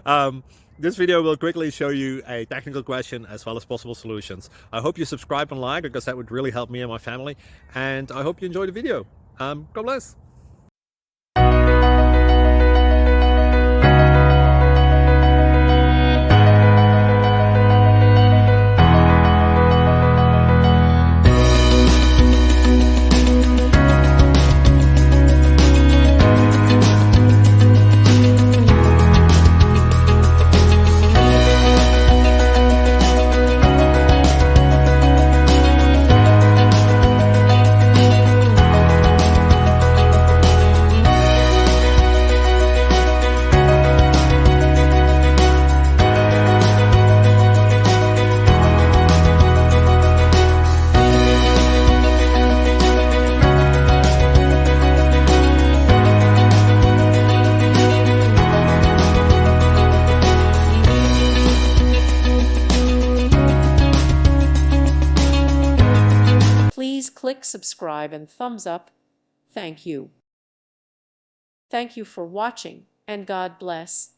um, this video will quickly show you a technical question as well as possible solutions. I hope you subscribe and like, because that would really help me and my family. And I hope you enjoy the video. God bless. Please click subscribe and thumbs up. Thank you. Thank you for watching, and God bless.